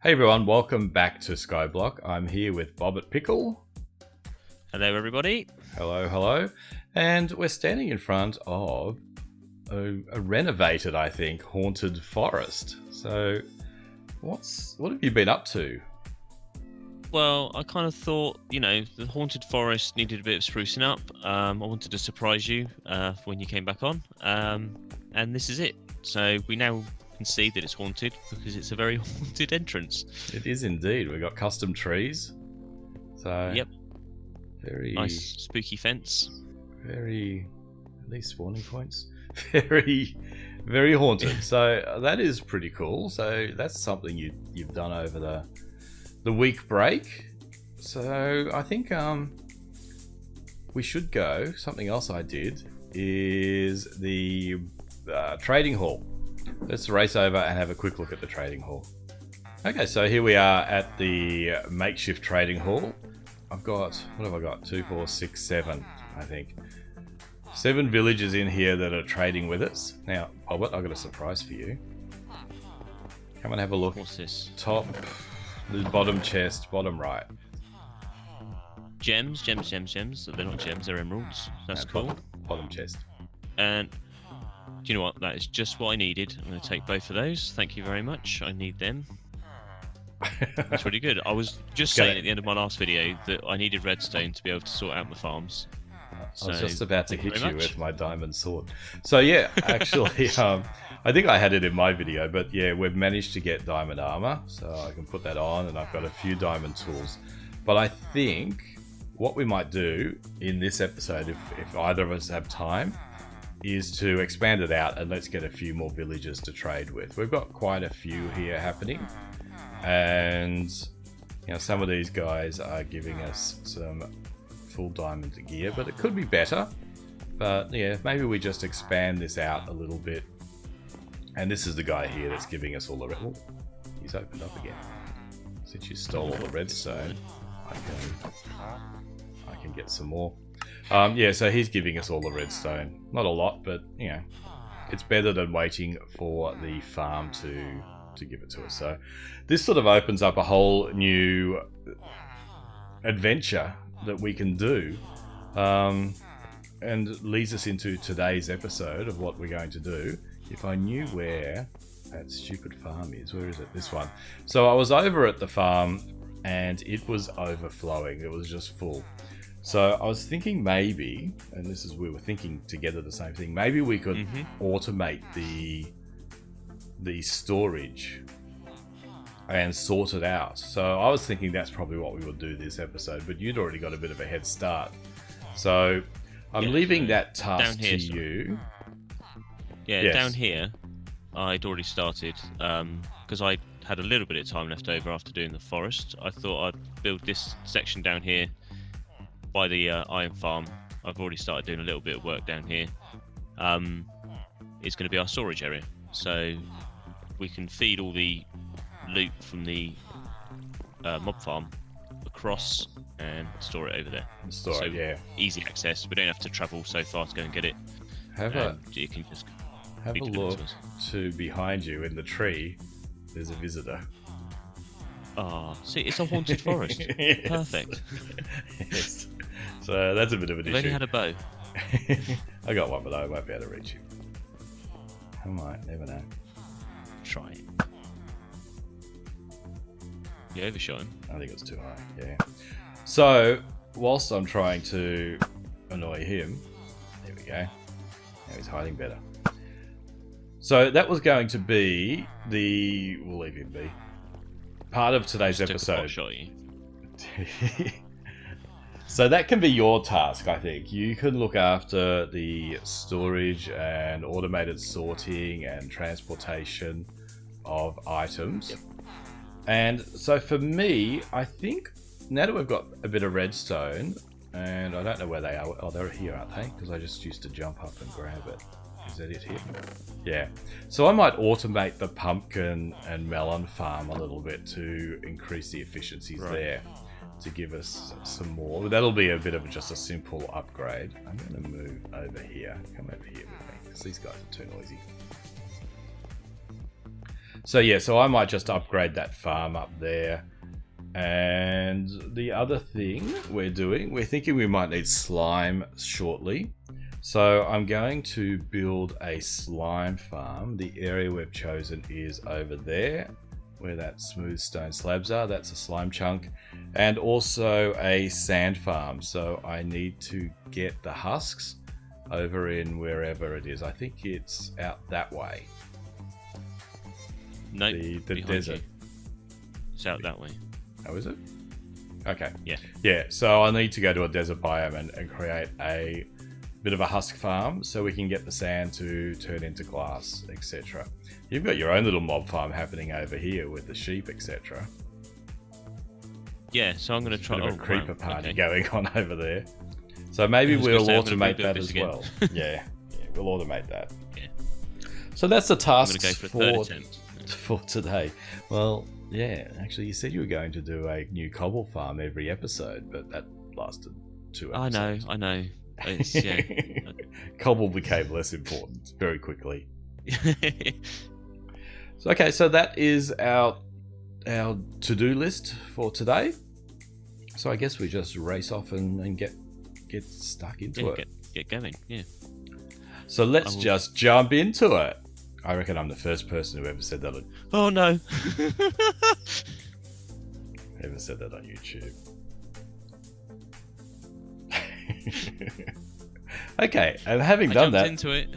Hey everyone, welcome back to Skyblock. I'm here with BobertPickle. Hello everybody. Hello, hello. And we're standing in front of a renovated, I think, haunted forest. So what have you been up to? Well, I kind of thought, the haunted forest needed a bit of sprucing up. I wanted to surprise you when you came back on. And this is it. So we now can see that it's haunted because it's a very haunted entrance. It is indeed. We've got custom trees. So Yep. Very nice spooky fence. Very, at least spawning points. Very haunted. So that is pretty cool. So that's something you've done over the week break. So I think we should go. Something else I did is the trading hall. Let's race over and have a quick look at the trading hall. Okay, so here we are at the makeshift trading hall. I've got, what have I got? 2, 4, 6, 7, I think. 7 villagers in here that are trading with us. Now, Bobert, I've got a surprise for you. Come and have a look. What's this? Top, the bottom chest, bottom right. Gems. They're not gems, they're emeralds. That's cool. Bottom chest. And do you know what? That is just what I needed. I'm going to take both of those. Thank you very much. I need them. That's really good. I was just saying at the end of my last video that I needed redstone to be able to sort out my farms. I was just about to hit you with my diamond sword. So yeah, actually, I think I had it in my video, but yeah, we've managed to get diamond armor, so I can put that on, and I've got a few diamond tools. But I think what we might do in this episode, if either of us have time, is to expand it out and let's get a few more villagers to trade with. We've got quite a few here happening, and some of these guys are giving us some full diamond gear, but it could be better. But yeah, maybe we just expand this out a little bit. And this is the guy here that's giving us all the red. He's opened up again. Since you stole all the redstone, I can get some more. Yeah, so he's giving us all the redstone. Not a lot, but it's better than waiting for the farm to give it to us. So this sort of opens up a whole new adventure that we can do, and leads us into today's episode of what we're going to do. If I knew where that stupid farm is, where is it? This one. So I was over at the farm and it was overflowing. It was just full. So I was thinking maybe, and we were thinking together the same thing, maybe we could automate the storage and sort it out. So I was thinking that's probably what we would do this episode, but you'd already got a bit of a head start. So I'm leaving that task to you. Yeah, yes. Down here, I'd already started, because I had a little bit of time left over after doing the forest. I thought I'd build this section down here by the iron farm. I've already started doing a little bit of work down here. It's going to be our storage area, so we can feed all the loot from the mob farm across and store it over there. Easy access. We don't have to travel so far to go and get it. You can just have a look to behind you in the tree. There's a visitor. See, it's a haunted forest. Yes. Perfect. Yes. So that's a bit of an issue. I've only had a bow. I got one, but I won't be able to reach you. I might, never know. Try it. You overshot him. I think it was too high, yeah. So, whilst I'm trying to annoy him, there we go. Now he's hiding better. So that was going to be we'll leave him be, part of today's episode. Shot you. So that can be your task, I think. You can look after the storage and automated sorting and transportation of items. Yep. And so for me, I think now that we've got a bit of redstone, and I don't know where they are. Oh, they're here, aren't they? Because I just used to jump up and grab it. Is that it here? Yeah. So I might automate the pumpkin and melon farm a little bit to increase the efficiencies there, to give us some more. That'll be a bit of just a simple upgrade. I'm going to move over here. Come over here with me, because these guys are too noisy. So yeah, so I might just upgrade that farm up there. And the other thing we're thinking we might need slime shortly. So I'm going to build a slime farm. The area we've chosen is over there, where that smooth stone slabs are. That's a slime chunk. And also a sand farm. So I need to get the husks over in wherever it is. I think it's out that way. No, the desert. It's out that way. Oh, is it? Okay. Yeah. Yeah, so I need to go to a desert biome and create a bit of a husk farm so we can get the sand to turn into glass, etc. You've got your own little mob farm happening over here with the sheep, etc. Yeah, so I'm going to try... a creeper party going on over there. So maybe we'll automate that as well. Yeah, we'll automate that. Yeah. So that's the task for today. Well, yeah, actually you said you were going to do a new cobble farm every episode, but that lasted 2 episodes. I know. It's, yeah. Cobble became less important very quickly. So, okay, so that is our to-do list for today. So I guess we just race off and get stuck into it. Get going, yeah. So let's just jump into it. I reckon I'm the first person who ever said that. Oh no! Ever said that on YouTube? Okay, and having done that, into it.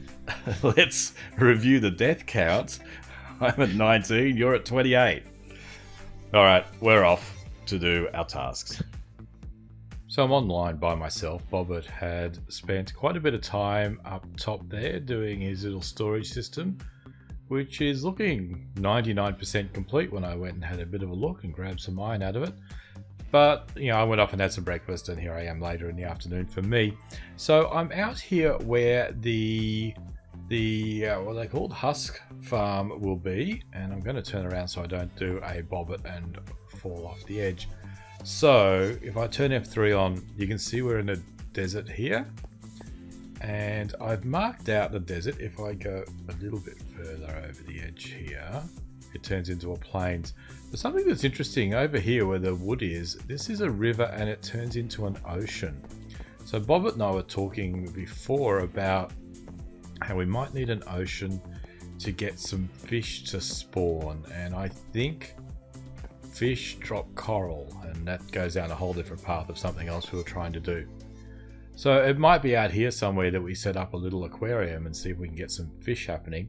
Let's review the death count. I'm at 19. You're at 28. All right, we're off to do our tasks. So I'm online by myself. Bobert had spent quite a bit of time up top there doing his little storage system, which is looking 99% complete when I went and had a bit of a look and grabbed some iron out of it. But, you know, I went off and had some breakfast, and here I am later in the afternoon for me. So I'm out here where the what they called Husk Farm will be, and I'm going to turn around so I don't do a bobbert and fall off the edge. So if I turn F3 on, you can see we're in a desert here, and I've marked out the desert. If I go a little bit further over the edge here, it turns into a plains. But something that's interesting over here where the wood is, this is a river and it turns into an ocean. So Bobert and I were talking before about how we might need an ocean to get some fish to spawn, and I think fish drop coral, and that goes down a whole different path of something else we were trying to do. So it might be out here somewhere that we set up a little aquarium and see if we can get some fish happening.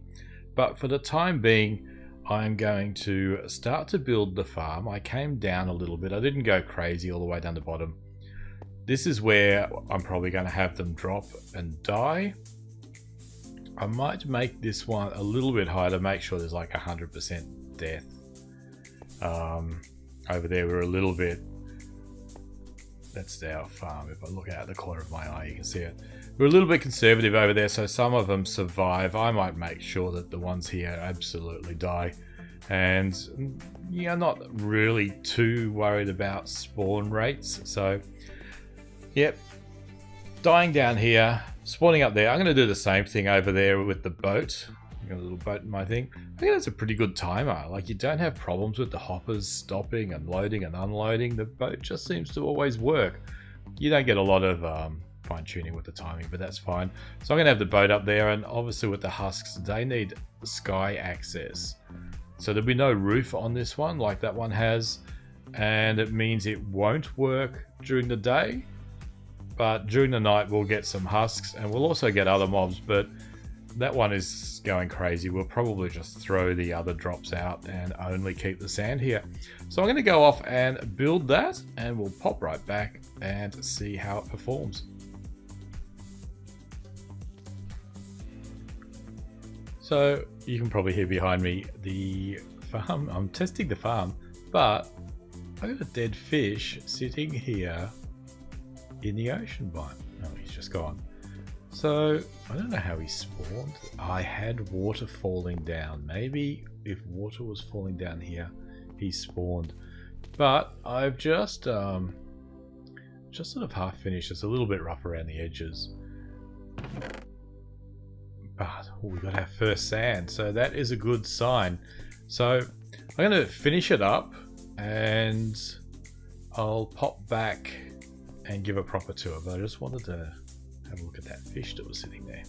But for the time being, I'm going to start to build the farm. I came down a little bit. I didn't go crazy all the way down the bottom. This is where I'm probably going to have them drop and die. I might make this one a little bit higher to make sure there's like 100% death. Over there we're a little bit... That's our farm. If I look out the corner of my eye, you can see it. We're a little bit conservative over there, so some of them survive. I might make sure that the ones here absolutely die. And yeah, not really too worried about spawn rates. So, yep. Dying down here, spawning up there. I'm going to do the same thing over there with the boat. I've got a little boat in my thing. I think that's a pretty good timer. Like, you don't have problems with the hoppers stopping and loading and unloading. The boat just seems to always work. You don't get a lot of fine tuning with the timing, but that's fine. So I'm going to have the boat up there, and obviously with the husks, they need sky access. So there'll be no roof on this one like that one has, and it means it won't work during the day. But during the night, we'll get some husks, and we'll also get other mobs, but that one is going crazy. We'll probably just throw the other drops out and only keep the sand here. So I'm going to go off and build that, and we'll pop right back and see how it performs. So you can probably hear behind me the farm. I'm testing the farm, but I've got a dead fish sitting here in the ocean biome. Oh, he's just gone. So I don't know how he spawned. I had water falling down. Maybe if water was falling down here, he spawned. But I've just sort of half finished. It's a little bit rough around the edges. But we got our first sand, so that is a good sign. So I'm going to finish it up and I'll pop back and give a proper tour, but I just wanted to have a look at that fish that was sitting there.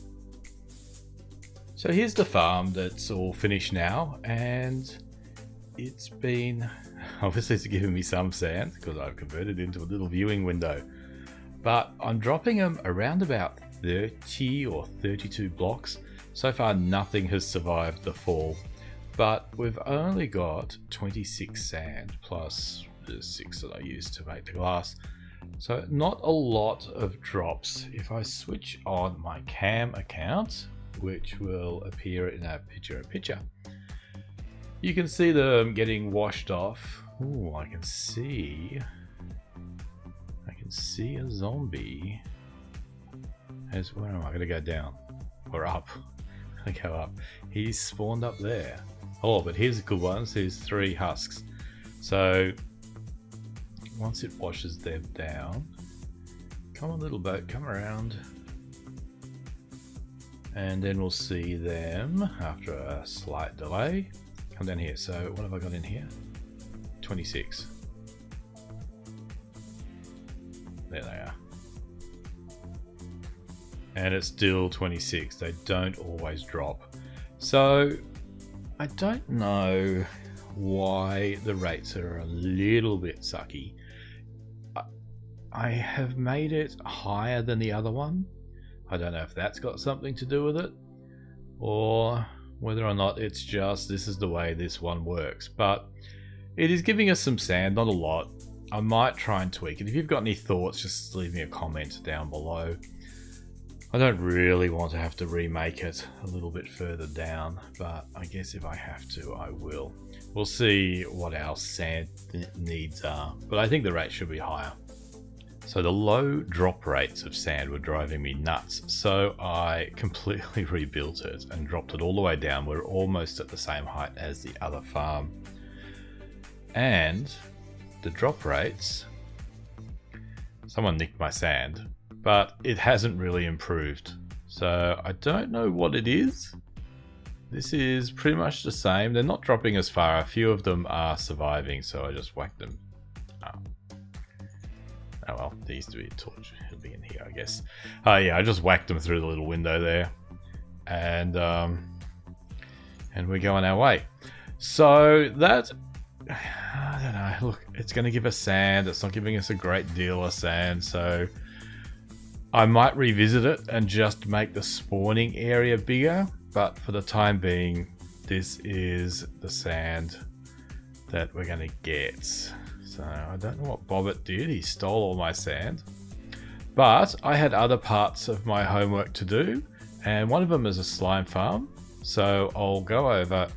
So here's the farm that's all finished now, and it's been, obviously it's given me some sand because I've converted it into a little viewing window, but I'm dropping them around about 30 or 32 blocks. So far nothing has survived the fall, but we've only got 26 sand plus the 6 that I used to make the glass. So not a lot of drops. If I switch on my cam account, which will appear in a picture, you can see them getting washed off. Ooh, I can see a zombie. Where am I going to go down or up? I'm going to go up. He's spawned up there. Oh, but here's a good one. Here's 3 husks. So once it washes them down, come on little boat, come around, and then we'll see them after a slight delay. Come down here. So what have I got in here? 26. There they are. And it's still 26. They don't always drop. So I don't know why the rates are a little bit sucky. I have made it higher than the other one. I don't know if that's got something to do with it, or whether or not it's just this is the way this one works. But it is giving us some sand, not a lot. I might try and tweak it. If you've got any thoughts, just leave me a comment down below. I don't really want to have to remake it a little bit further down, but I guess if I have to, I will. We'll see what our sand needs are, but I think the rate should be higher. So the low drop rates of sand were driving me nuts, so I completely rebuilt it and dropped it all the way down. We're almost at the same height as the other farm. And the drop rates, someone nicked my sand, but it hasn't really improved. So I don't know what it is. This is pretty much the same. They're not dropping as far. A few of them are surviving, so I just whacked them. Oh well, there used to be a torch. It'll be in here, I guess. Yeah, I just whacked them through the little window there, and we're going our way. So that, I don't know. Look, it's going to give us sand. It's not giving us a great deal of sand, so I might revisit it and just make the spawning area bigger. But for the time being, this is the sand that we're going to get. So I don't know what Bobert did. He stole all my sand. But I had other parts of my homework to do, and one of them is a slime farm. So I'll go over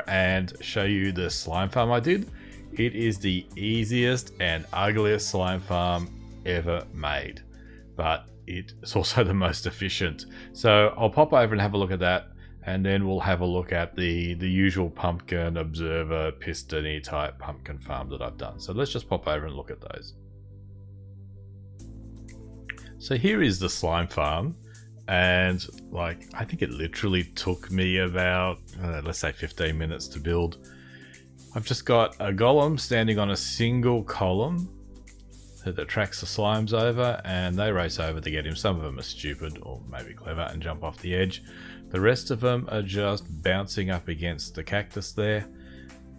and show you the slime farm I did. It is the easiest and ugliest slime farm ever made, but it's also the most efficient. So I'll pop over and have a look at that, and then we'll have a look at the usual pumpkin observer piston-y type pumpkin farm that I've done. So let's just pop over and look at those. So here is the slime farm, and like I think it literally took me about let's say 15 minutes to build. I've just got a golem standing on a single column that attracts the slimes over, and they race over to get him. Some of them are stupid or maybe clever and jump off the edge. The rest of them are just bouncing up against the cactus there,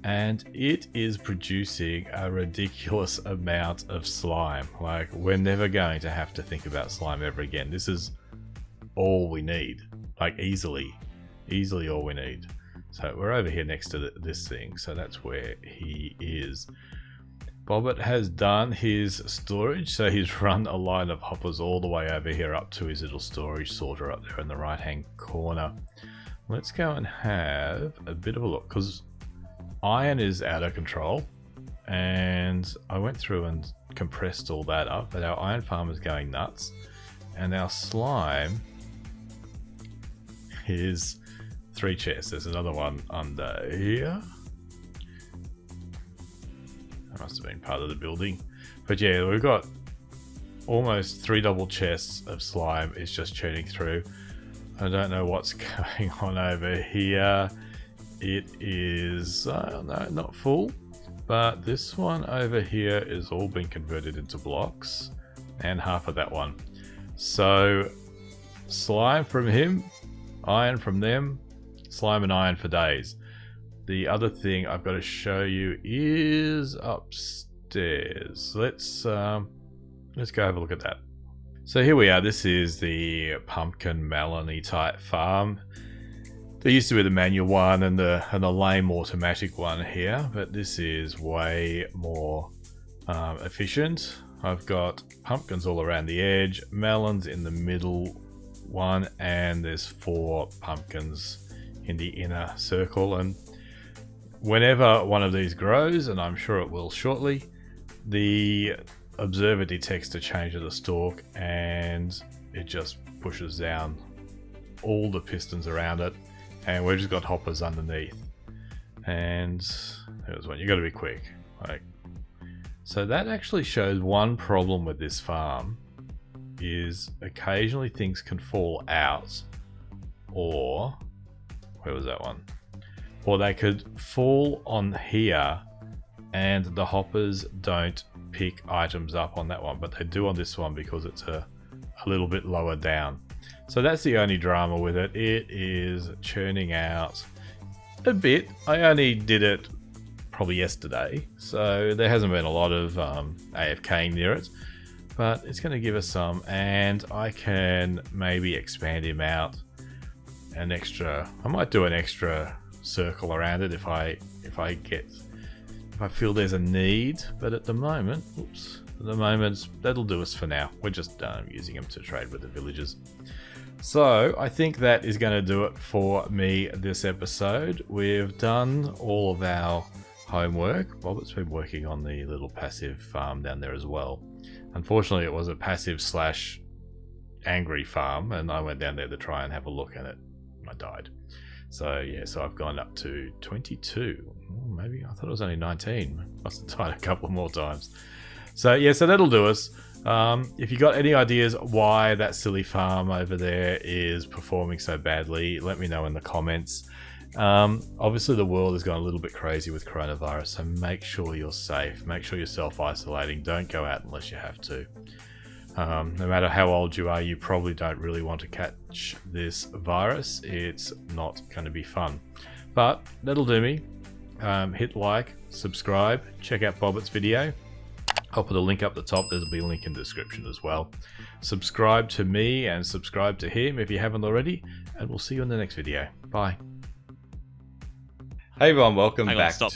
and it is producing a ridiculous amount of slime. Like, we're never going to have to think about slime ever again. This is all we need, like easily all we need. So we're over here next to this thing, so that's where he is. Bobert has done his storage, so he's run a line of hoppers all the way over here up to his little storage sorter up there in the right hand corner. Let's go and have a bit of a look, because iron is out of control, and I went through and compressed all that up, but our iron farm is going nuts, and our slime is 3 chests. There's another one under here. Must have been part of the building, but yeah, we've got almost 3 double chests of slime. It's just churning through. I don't know what's going on over here. it is, no, not full, but this one over here is all been converted into blocks, and half of that one. So slime from him, iron from them, slime and iron for days. The other thing I've got to show you is upstairs. Let's go have a look at that. So here we are. This is the pumpkin melony type farm. There used to be the manual one and the lame automatic one here, but this is way more efficient. I've got pumpkins all around the edge, melons in the middle one, and there's 4 pumpkins in the inner circle. And whenever one of these grows, and I'm sure it will shortly, the observer detects the change of the stalk and it just pushes down all the pistons around it, and we've just got hoppers underneath. And there's one. You got to be quick. So that actually shows one problem with this farm is occasionally things can fall out, or where was that one? Or they could fall on here and the hoppers don't pick items up on that one, but they do on this one because it's a little bit lower down. So that's the only drama with it. It is churning out a bit. I only did it probably yesterday, so there hasn't been a lot of AFKing near it, but it's going to give us some, and I can maybe expand him out an extra. I might do an extra circle around it if I feel there's a need, but at the moment, that'll do us for now. We're just using them to trade with the villagers. So I think that is going to do it for me this episode. We've done all of our homework. Bobert's been working on the little passive farm down there as well. Unfortunately, it was a passive / angry farm, and I went down there to try and have a look at it. I died. So yeah, so I've gone up to 22. Maybe I thought it was only 19. Must have died a couple more times. So yeah, so that'll do us. If you got any ideas why that silly farm over there is performing so badly, let me know in the comments. Obviously the world has gone a little bit crazy with coronavirus, so make sure you're safe. Make sure you're self-isolating. Don't go out unless you have to. No matter how old you are, you probably don't really want to catch this virus. It's not going to be fun. But that'll do me. Hit like, subscribe, check out Bobert's video. I'll put a link up the top. There's be a link in the description as well. Subscribe to me and subscribe to him if you haven't already, and we'll see you in the next video. Bye. Hey everyone, welcome back Stop.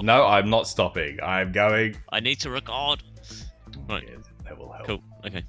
No, I'm not stopping. I'm going. I need to record. Right. Yeah, that will help. Cool. Okay.